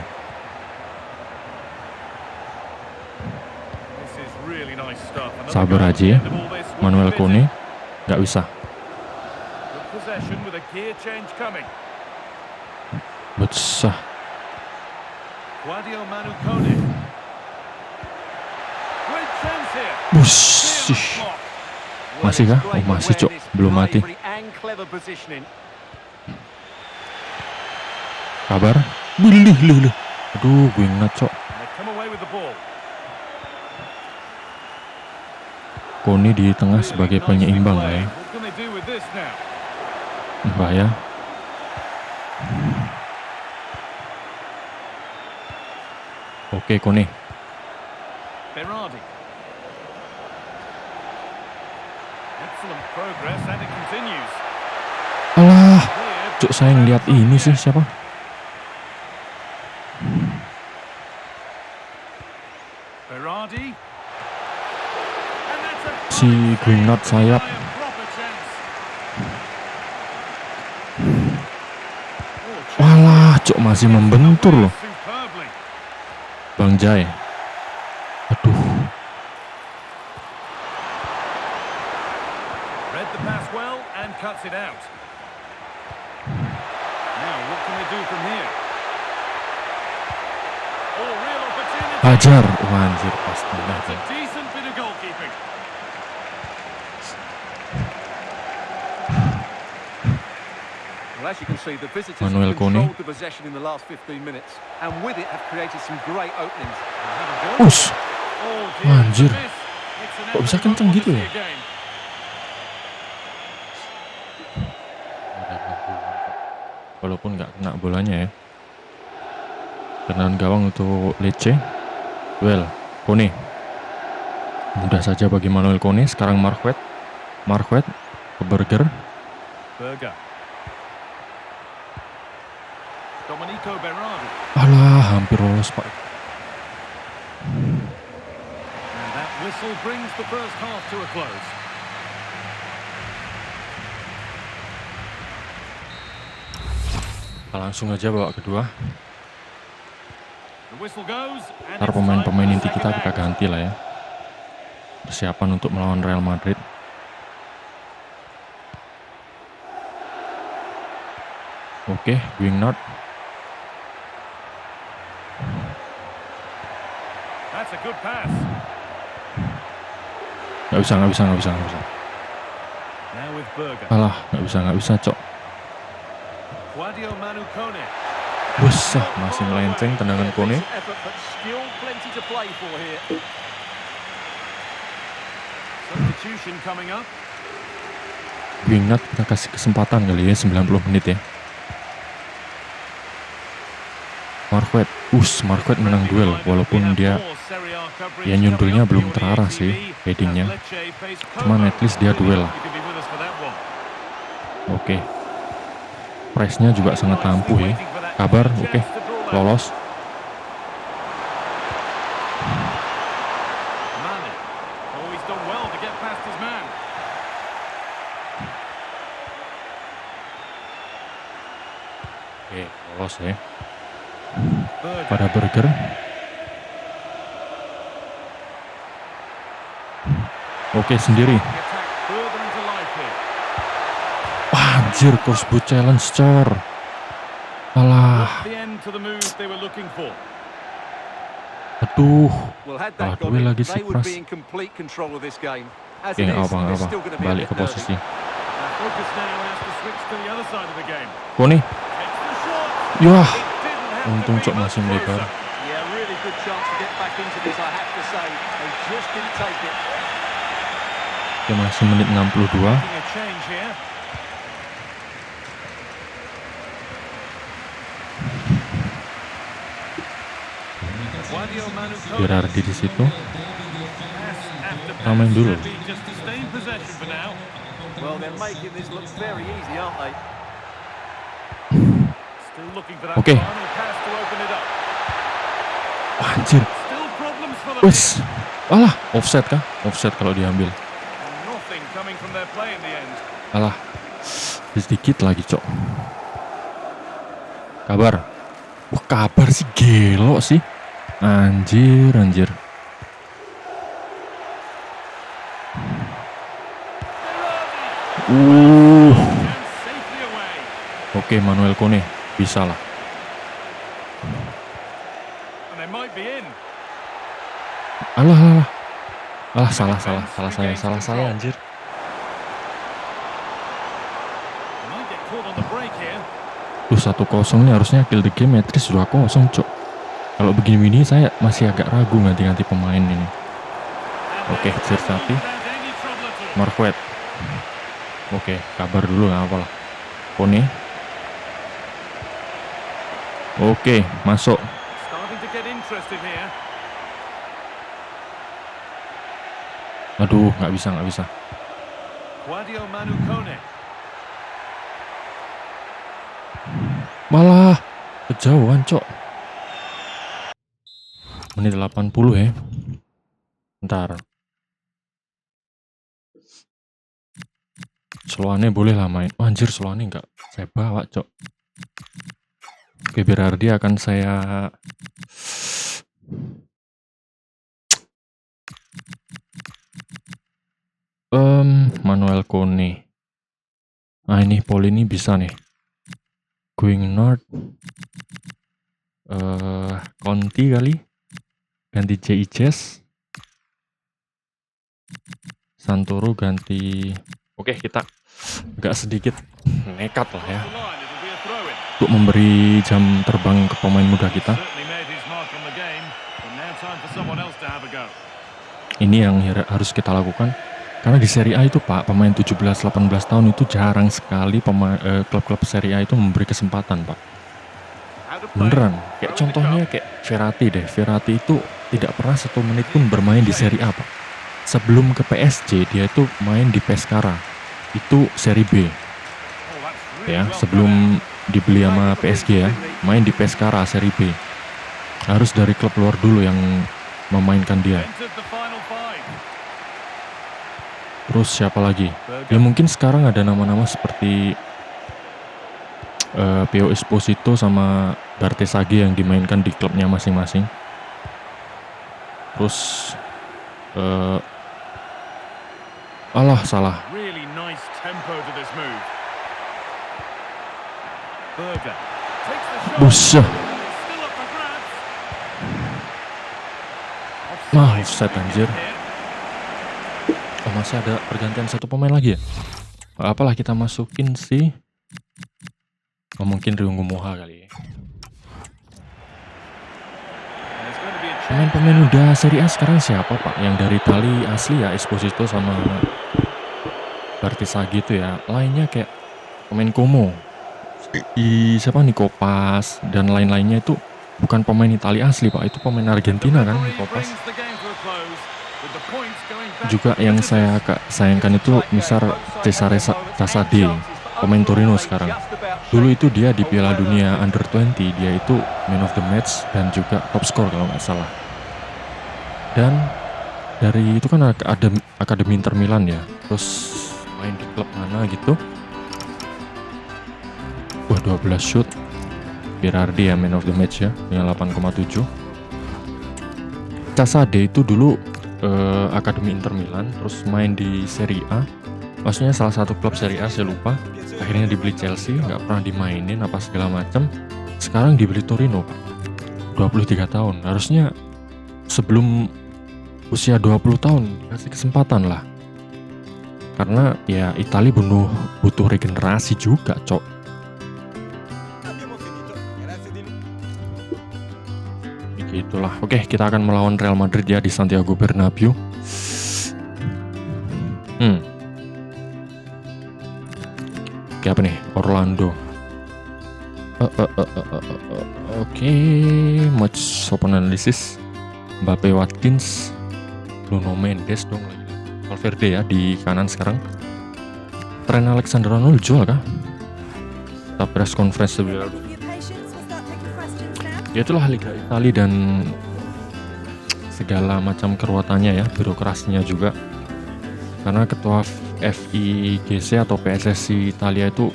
This is really nice stuff. Another Sabar goal at aja the ya. end of all this. Wouldn't Manuel fit Kone in. nggak bisa. Good possession with a gear change coming. Besah. Claudio Manu Kone. Great chance here. Bussih. Masih kah? Oh, masih, Cok. Belum mati. Kabar. Lih. Aduh, gue ingat, Cok. And they come away with the ball. Kone di tengah sebagai penyeimbang lah ya. What can they do with this now? Bahaya. Oke, Kone. Berardi. Excellent progress and it continues. Alah, Here, Cok, saya ngeliat ini sih siapa? Berardi. And that's a Si Guinart sayap. a proper chance. Oh, Walah, Cok, masih membentur loh. superbly. Bang Jai. Aduh. Read the pass well and cuts it out. Now, what can they do from here? Oh, real opportunity. Hajar. Wah, anjir, pasti. That's a decent bit of goalkeeping. Well, as you can see, the visitors Manuel have Kone. controlled the possession in the last 15 minutes, and with it have created some great openings. Us. Oh, dear, Anjir. it's a miss. It's an Kok bisa effort kenceng we want gitu to ya? see again. Walaupun nggak kena bolanya ya. Tendangan gawang untuk Lecce. Well, Kone. Mudah saja bagi Manuel Kone. Sekarang Marquardt ke Burger. Berger. Domenico Berardi. Alah, hampir lolos, Pak. And that whistle brings the first half to a close. Kita langsung aja bawa kedua. The whistle goes and Ntar it's pemain-pemain time inti for the kita second kita half. ganti lah ya. Persiapan untuk melawan Real Madrid. Oke, Guinart. That's a good pass. Nggak bisa. Now with Berger. Alah, nggak bisa, Cok. Claudio Manu Kone. Besah, masih melenceng tendangan Kone. Effort, but still plenty to play for here. Substitution coming up. Guinart kita kasih kesempatan kali ya, 90 menit ya. Marquardt menang duel walaupun dia ya nyundulnya belum terarah sih headingnya. Cuman at least dia duel. Oke. Pressnya juga sangat ampuh ya. Kabar, oke. Lolos. Oke, lolos ya. Pada Burger. Oke, sendiri. Wah, anjir, crossboot challenge, cor. Alah. Aduh. Well, had Ah, that gone duel in, lagi si they would Pras. be in complete control of this game. As Oke, it nggak is, apa-apa, they're still going to be a balik bit ke nervy. posisi. Focus now has to switch to the other side of the game. Kone, Takes the shot. yah, It didn't have untung to be cok much masih melebar. closer. Yeah, really good chance to get back into this, I have to say. They just didn't take it. Oke, masih menit 62. Making a change here. Wadio Manu Kone. Berardi di situ. Pass after pass. Main dulu. Happy just to stay in possession for now. Well, they're making this look very easy, aren't they? Still looking for that Oke. final pass to open it up. Wah, anjir. Still problems for them. Wes. Alah, offset kah? Offset kalau diambil. And nothing coming from their play in the end. Alah. Sedikit lagi, cok. Kabar. Wah, kabar sih gelo sih. Anjir, anjir. And safely away. Oke, Manuel Kone. Bisa lah. And they might be in. Alah, alah. Alah, salah saya, anjir. Might get caught on the break here. Tuh 1-0 nih harusnya kill the game Matrix 2-0, cok. Kalau begini-begini saya masih agak ragu ganti-ganti pemain ini. Oke, Sirsati. Without any trouble at all. Marquet. Oke, kabar dulu nggak apa lah. Kone. Oke, masuk. Starting to get interested here. Aduh, nggak bisa. Wadio Manu Kone. Malah kejauhan, cok. Menit 80 ya. Bentar. Sloane boleh lah main. Oh, anjir, Sloane nggak saya bawa, cok. Oke, Berardi akan saya Manuel Kone. Nah, ini Poli ini bisa nih. Going North. Conti kali. Ganti J.I. Jazz. Santoro ganti. Oke, kita agak sedikit nekat lah ya. The line, it'll be a throw-in. Untuk memberi jam terbang ke pemain muda kita. Certainly made his mark on the game. But now time for someone else to have a go. Ini yang harus kita lakukan. Karena di Serie A itu, Pak, pemain 17-18 tahun itu jarang sekali klub-klub Serie A itu memberi kesempatan, Pak. Out of play. Beneran. Kayak Throw in the contohnya cup. kayak Verratti deh. Verratti itu tidak pernah 1 menit pun bermain di Serie A, Pak. Sebelum ke PSG, dia itu main di Pescara. Itu Serie B. Oh, that's really Ya, well sebelum dibeli sama PSG ya. Main di Pescara, Serie B. Harus dari klub luar dulu yang memainkan dia. entered the final five. Terus siapa lagi? Berger. Ya mungkin sekarang ada nama-nama seperti Pio Esposito sama Bartesage yang dimainkan di klubnya masing-masing. Terus alah, salah. Really nice tempo to this move. Berger takes the shot. Buset. Still up for grabs. Nah, offside anjir. Here. Oh, masih ada pergantian 1 pemain lagi ya? Gak apalah, kita masukin si mungkin Ryungu Moha kali ya. There's going to be a chance. Pemain-pemain muda Serie A sekarang siapa, Pak? Yang dari Itali asli ya, Esposito sama Bartesage itu ya. Lainnya kayak pemain Como. Siapa nih, Kopas dan lain-lainnya itu bukan pemain Itali asli, Pak. Itu pemain Argentina kan, Referee Kopas. brings the game to a close, with the points going back Juga to the yang visitors. saya agak sayangkan itu misal Cesare Tasade, pemain Torino sekarang. Dulu itu dia di Piala Dunia Under-20, dia itu man of the match dan juga top score kalau nggak salah. Dan dari itu kan ada Akademi Inter Milan ya, terus main di klub mana gitu. Wah, 12 shoot. Berardi ya man of the match ya, dengan 8,7. Tasade itu dulu Akademi Inter Milan, terus main di Serie A. Maksudnya salah satu klub Serie A, saya lupa. Akhirnya dibeli Chelsea, nggak pernah dimainin apa segala macam. Sekarang dibeli Torino, Pak. 23 tahun. Harusnya sebelum usia 20 tahun dikasih kesempatan lah. Karena ya Italia butuh regenerasi juga, Cok. Abbiamo finito. Grazie di Begitulah. Oke, kita akan melawan Real Madrid ya di Santiago Bernabeu. Oke, apa nih? Orlando. Oke, match open analysis. Mbappe, Watkins, Bruno Mendes dong lagi. Valverde ya di kanan sekarang. Trent Alexander-Arnold jual kah? Kita press conference lebih dahulu. Ya itulah Liga Italia dan segala macam keruwetannya ya, birokrasinya juga. Karena ketua FIGC atau PSSI Italia itu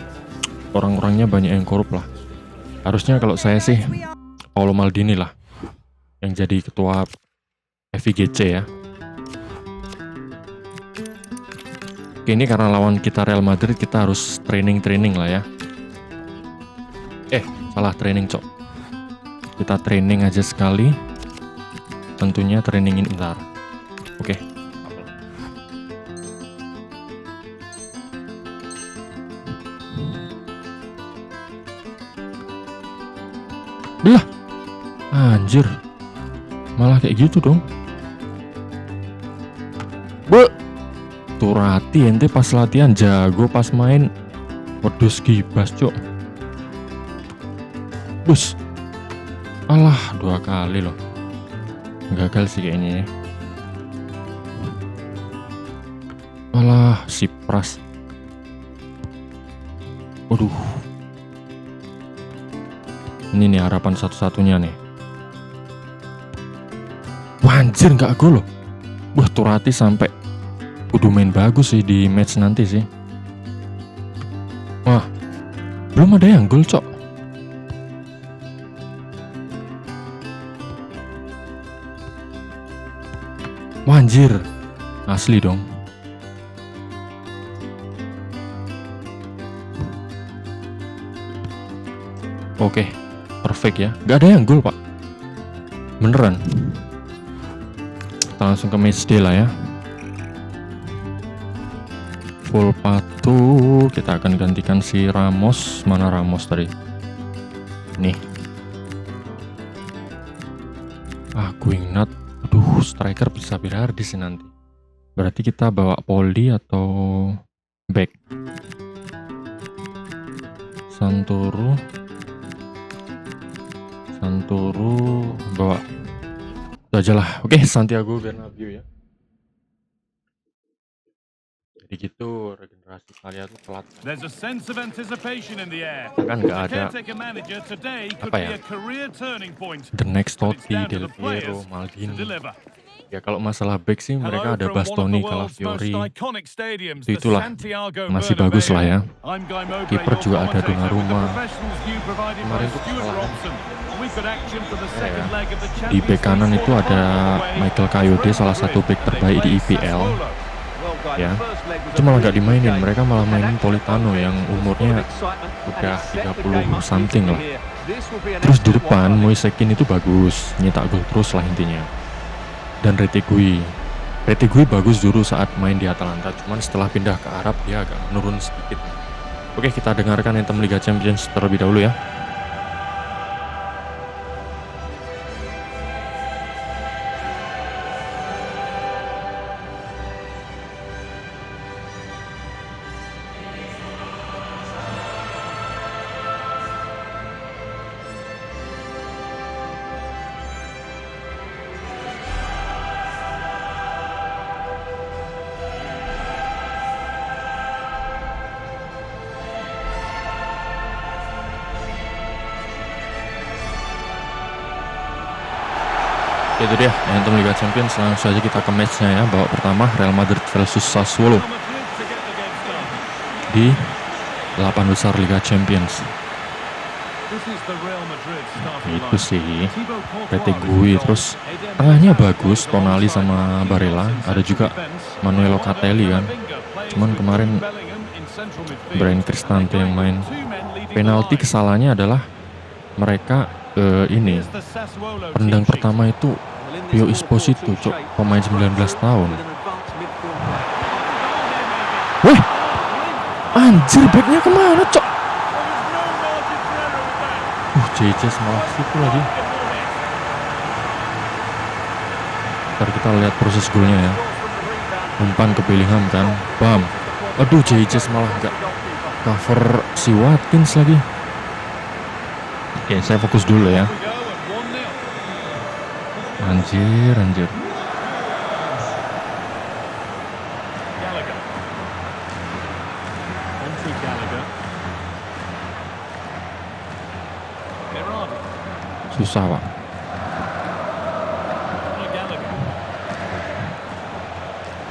orang-orangnya banyak yang korup lah. Harusnya kalau saya sih Paolo Maldini lah yang jadi ketua FIGC ya. Oke, ini karena lawan kita Real Madrid kita harus training lah ya. Salah training, Cok. Kita training aja sekali. Tentunya trainingin ntar. Oke. Belah. Anjir. Malah kayak gitu dong. Turati ente pas latihan jago, pas main wedus gibas, Cok. Bus. Alah, 2 kali loh. Gagal sih kayaknya. Alah, si Pras. Waduh. Ini nih harapan satu-satunya nih. Wah, anjir nggak gol loh. Wah, Turati sampai kudu main bagus sih di match nanti sih. Wah, belum ada yang gol, Cok. Wah, anjir. Asli dong. Oke, perfect ya. Gak ada yang gol, Pak. Beneran. Kita langsung ke matchday lah ya. Full patu. Kita akan gantikan si Ramos. Mana Ramos tadi? Nih. Guingat. Aduh, striker bisa Berardi sih nanti. Berarti kita bawa Poli atau back. Santoro bawa. Itu aja lah. Oke, Santiago Bernabeu ya. Jadi gitu, regenerasi Italia tuh telat. There's a sense of anticipation in the air. Kan nggak ada Caretaker manager today could apa be ya? a career turning point. The next But it's Totti, down to Del the players Piero, to Maldini. deliver. Ya kalau masalah back sih mereka ada Bastoni, Calafiori. Itu Itulah masih bagus lah ya. Kiper juga ada Donnarumma. Kemarin tuh kesalahan. Di back kanan itu ada Michael Kayode, salah satu back terbaik di IPL. Ya, itu malah nggak dimainin. Mereka malah mainin Politano yang umurnya udah 30 something lah. Terus di depan Moisekin itu bagus, nyetak gol terus lah intinya. Dan Retegui bagus dulu saat main di Atalanta, cuman setelah pindah ke Arab dia agak menurun sedikit. Oke, kita dengarkan anthem Liga Champions terlebih dahulu ya. Itu dia anthem Liga Champions. Langsung aja kita ke matchnya ya. Babak pertama Real Madrid versus Sassuolo di 8 besar Liga Champions. Itu sih Retegui, terus tengahnya bagus Tonali sama Barella. Ada juga Manuel Locatelli kan. Cuman kemarin Bryan Cristante yang main. Penalti kesalahannya adalah mereka ini pendang pertama itu Pio Esposito, Cok, pemain 19 tahun. Anjir, backnya kemana, cok? Well, there's no margin for error with that. JJ malah situ lagi. Ntar kita lihat proses golnya ya. Umpan ke Bellingham kan, bam. Aduh, JJ malah nggak cover si Watkins lagi. Oke, saya fokus dulu ya. We go at 1-0. Anjir. Gallagher. On to Gallagher. Berardi. Susah, Pak. Conor Gallagher.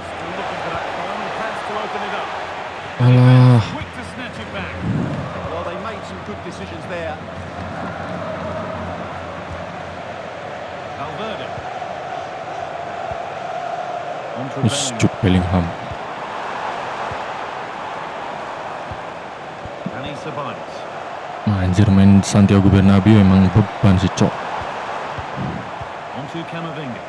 Still looking for that final pass to open it up. Alah, Quick to snatch it back. Well, they made some good decisions there. Valverde. On to Is Bellingham. Jude Bellingham. Dani Ceballos. Anjir, main Santiago Bernabeu emang beban sih, cok. On to Camavinga.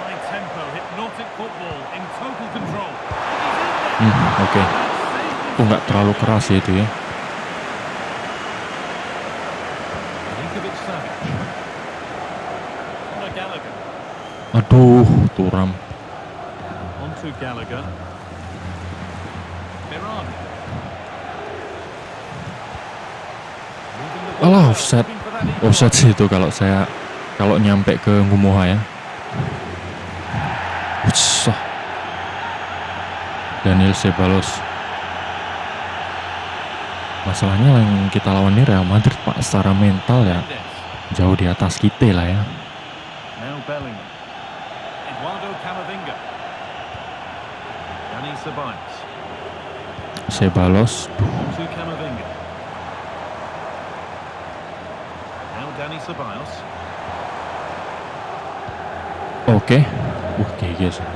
High tempo, hypnotic football in total control. Oke. Nggak terlalu keras ya itu ya. Milinkovic Savic. Conor Gallagher. Aduh, Thuram. On to Gallagher. Berardi. Moving the ball Alah, well, offside. looking for that equaliser. Offside sih itu kalau nyampe ke Ngumoha ya. Usah. Daniel Ceballos. Masalahnya yang kita lawan ini Real Madrid, Pak, secara mental ya Mendes. jauh di atas kita lah ya. Now Bellingham. Eduardo Camavinga. Dani Ceballos. Ceballos. On to Camavinga. Now Dani Ceballos. Oke. GG sih.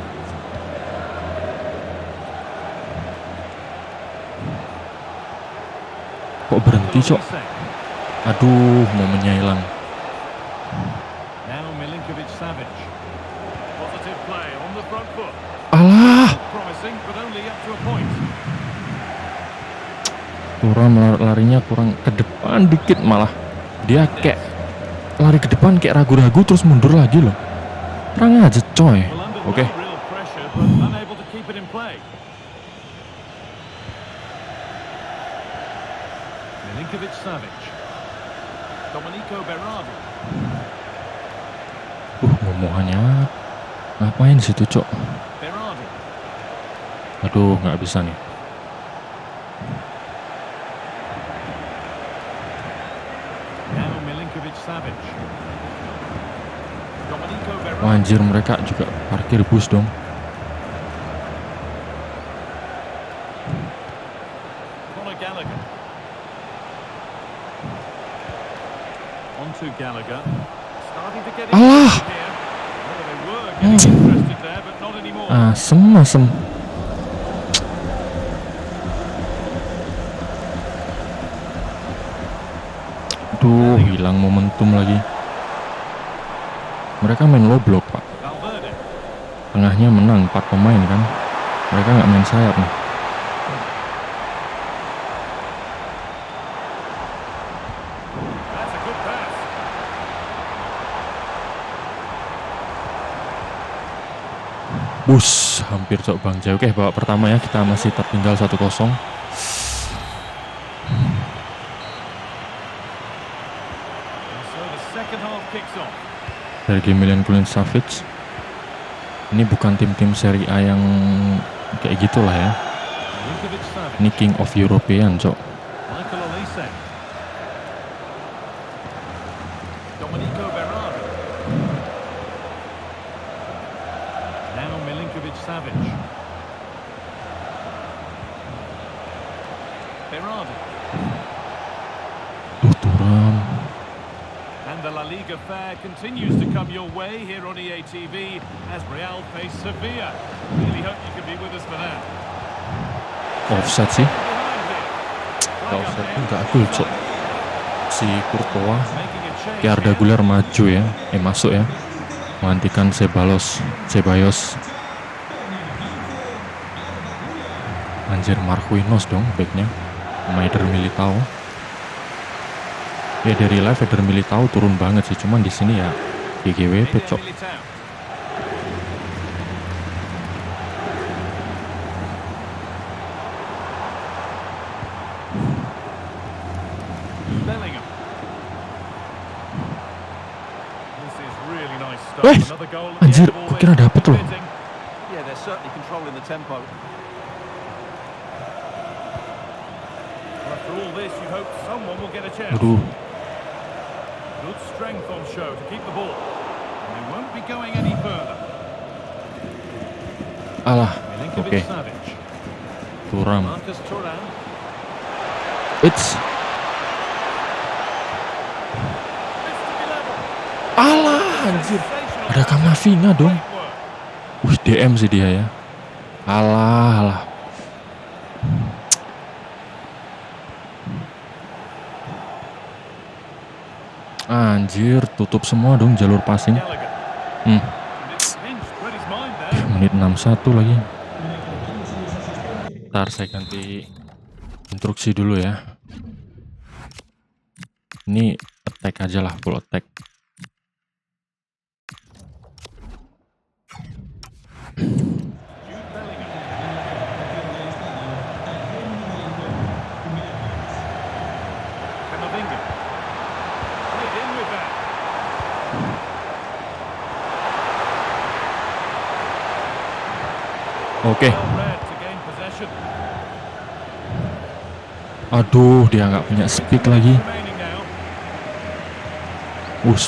Kok berhenti, cok? Aduh, momennya hilang. Now Milinkovic Savic. Positive play on the front foot. Alah, Promising, but only up to a point. Thuram larinya kurang ke depan dikit, malah dia kayak lari ke depan kayak ragu-ragu terus mundur lagi loh. Kurang aja, coy. Well, under Oke. no real pressure, but unable to keep it in play. Milinkovic Savic. Domenico Berardi. Ngomongannya ngapain situ, cok? Berardi. Aduh, nggak bisa nih. Now Milinkovic Savic. Domenico Berardi. Anjir, mereka juga parkir bus dong. Conor Gallagher. On to Gallagher. Starting to get Ah! in here. Well, they were getting interested there, but not anymore. Asem. Aduh, hilang momentum lagi. Mereka main low block, Pak. Valverde. Tengahnya menang 4 pemain kan. Mereka nggak main sayap nih. That's a good pass. Bus, hampir, cok, Bang Jai. Oke, babak pertama ya, kita masih tertinggal 1-0. And so the second half kicks off. Sergej Milinkovic-Savic. Ini bukan tim-tim Serie A yang kayak gitulah ya. Milinkovic Savic. Ini King of European, cok. Michael Olise. Domenico Berardi. Now Milinkovic Savic. Berardi. Thuram. And the La Liga fair continues to come your way here on EA TV as Real face Sevilla. Really hope you can be with us for that. Offside sih. Behind here. Nggak offside pun nggak gol, cok. Si Courtois Making a change kayak Arda here. Güler maju ya, masuk ya, menggantikan Ceballos. Anjir, Marquinhos dong backnya. Eder Militao. Ya dari live Eder Militao turun banget sih, cuman di sini ya GGWP cok. Bellingham. This is really nice stuff. Weh, Another goal at the anjir, end of all gua kira this. dapet loh. Fitting. Yeah, they're certainly controlling the tempo. Well, after all this, you hope someone will get a chance. Aduh, Good strength on show to keep the ball. And they won't be going any further. alah. Milinkovic Oke, Savic. Thuram. Marcus Thuram. It's This to be level. alah anjir. Sensational. Ada Kamavinga dong. Great work. Wih, DM sih dia ya. Alah, alah. Anjir, tutup semua dong jalur passing. Gallagher. Hmm, And it's pinched with his mind there. menit 61 lagi. Ntar saya ganti instruksi dulu ya. Ini attack aja lah, full attack. Jude Bellingham. Camavinga. Played in with that. Oke. Well read to gain possession. Aduh, dia nggak punya speed lagi. Remaining now.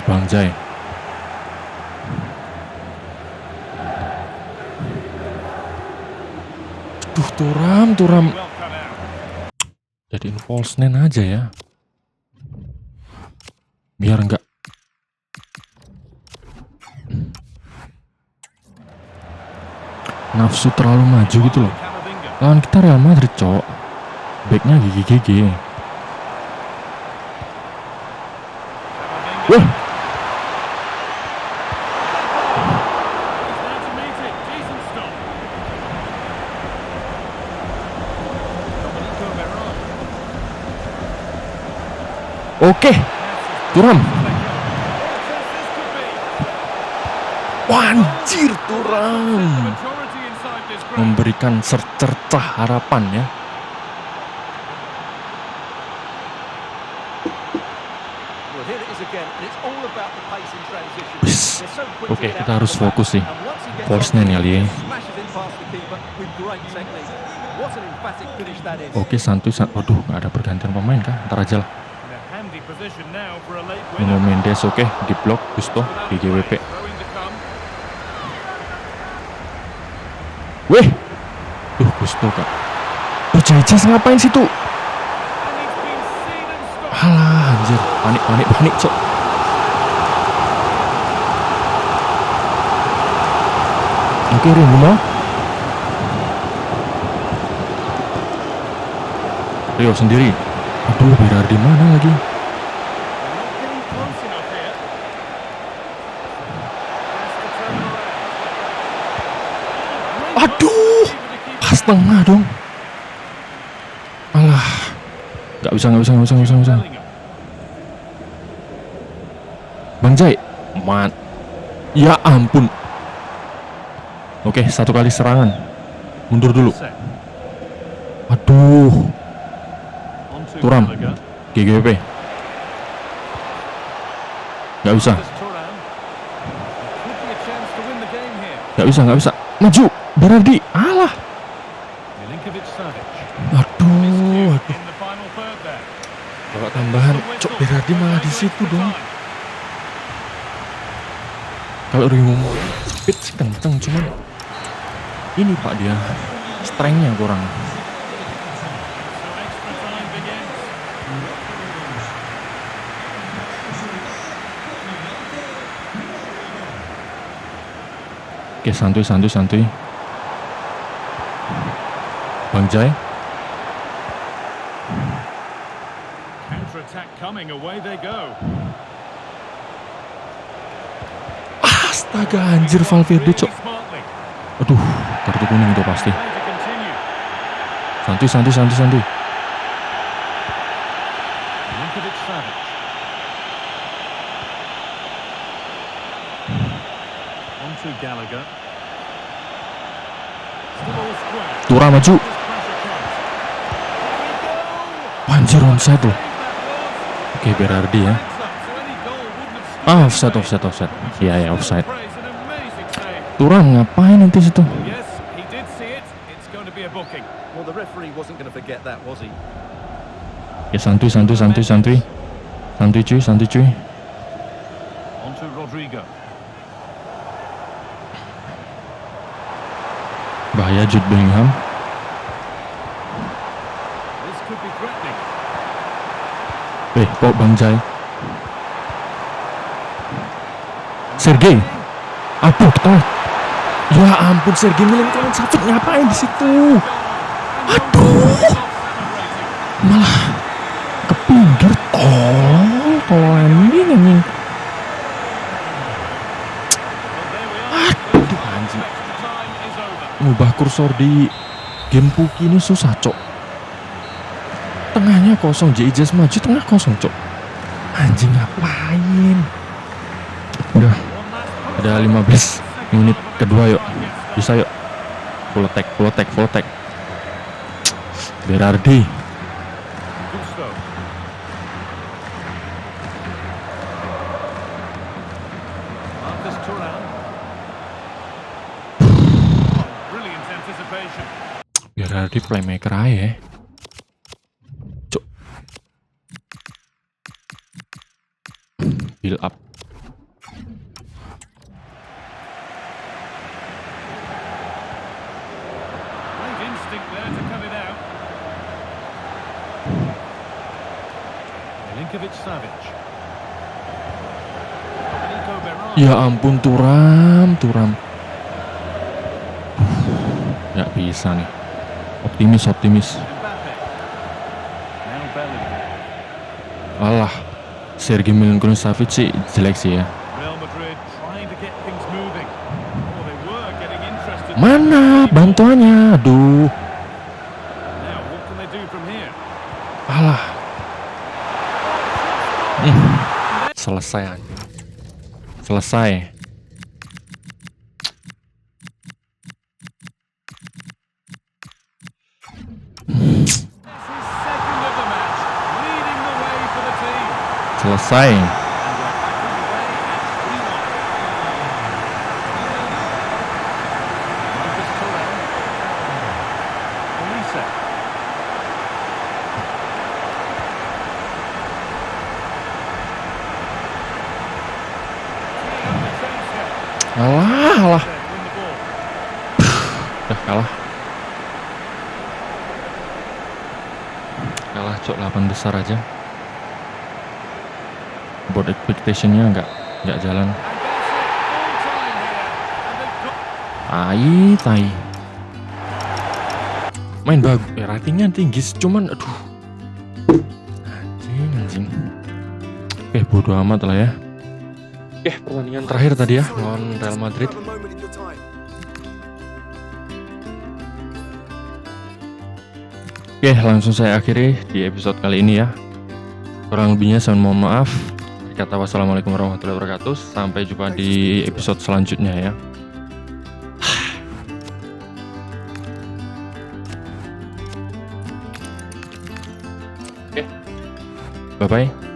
Bang Jai. Aduh, Thuram. Well cut out. Jadiin false nine aja ya. Biar nggak. Nafsu terlalu maju gitu loh. Camavinga. Lawan kita Real Madrid, cowok. Backnya GGGG. Camavinga. Wah, He's there to meet it. Decent stop. Domenico Berardi. oke. Thuram. What a chance this could be. Wah, anjir, Thuram. Majority inside this ground. Memberikan secercah harapan ya. Well, here it is again, and it's all about the pace in transition. Bis. They're so quick Oke, to get kita out harus from the back. fokus sih. And once he gets False on nine the kali ya. smashes in past the keeper with great technique. What an emphatic finish that is. Oke, santuy. Waduh, nggak ada pergantian pemain kah? Ntar aja lah. In a handy position now for a late Nuno winner. Mendes, oke. Di blok, Gusto, di GWP. Throwing to come. Weh. Gusto kak. Jejas ngapain situ? And he's been seen and stopped. Alah, anjir. Panik, cok. Oke, Rio. Rio sendiri. Aduh, Berardi mana lagi? They're not getting close enough here. Has to turn around. Aduh, pas tengah dong. Alah, nggak bisa. Bellingham. Bang Jai, ya ampun. Oke, satu kali serangan. Mundur dulu. Set. Aduh, On to Thuram. Gallagher. GGWP. Nggak bisa, Marcus Thuram. Could be a chance to win the game here. nggak bisa. Maju, Berardi. Alah. Milinkovic Savic. Aduh. In the final third there. Babak tambahan, cok Berardi malah di situ dong. Kalau Rio mau speed sih kenceng, cuman ini pak dia strength-nya kurang. So extra time begins. Oke, santuy. Bang Jai. Counter attack coming, away they go. Astaga, anjir Valverde, cok. Really smartly. Aduh, kartu kuning itu pasti. Play to continue. Santuy. Milinkovic-Savic. On to Gallagher. Still all square. Thuram maju. This pressure comes. Anjir, onside loh. That was. Oke, Berardi ya. Legs up, so any goal wouldn't have stopped Offside. him. Iya, offside. Praise, an amazing save. Thuram ngapain nanti situ? Yes, he did see it. It's going to be a booking. Well, the referee wasn't going to forget that, was he? Ya santuy cuy. On to Rodrigo. Bahaya Jude Bellingham. This could be threatening. Kok Bang Jai? Sergei. Aduh, telat. Ya ampun, Sergei Milinkovic-Savic ngapain di situ? Aduh. Malah kepinggir tol anjing. Aduh anjing. Time is over. Ngubah kursor di game Puki ini susah, Cok. Tengahnya kosong, J.J. maju, tengah kosong, Cok. Anjing ngapain? Udah, ada 15 menit kedua, yuk. Bisa yuk. Full attack. Berardi. Gusto. Marcus Thuram. Brilliant anticipation. Berardi playmaker aja ya. Cok. Build up. Great instinct there to cut it out. Milinkovic-Savic. Nico Berardi. Ya ampun, Thuram. Nggak bisa nih. Optimis. Mbappe. Now Bellingham. Alah, Sergei Milinkovic-Savic sih jelek sih ya. Real Madrid trying to get things moving. Oh, they were getting interested. Mana bantuannya? Aduh. Now, what can they do from here? Alah. Selesai. This is second of the match, leading the way for the team. Selesai. And we're back underway at 3-1. Marcus Thuram. Olise. Alah. Win the ball. Udah kalah, Cok, 8 besar aja. Board expectation-nya nggak jalan. And that's it, full time here. And they've got Tai. Main bagus, ratingnya tinggi, cuman aduh. Anjing. Oke, bodo amat lah ya. Oke, pertandingan terakhir tadi ya lawan Real Madrid. Have a moment in your time. Oke, langsung saya akhiri di episode kali ini ya. Kurang lebihnya saya mohon maaf. Kata wassalamualaikum warahmatullahi wabarakatuh. Sampai jumpa di episode selanjutnya ya. Oke. Bye-bye.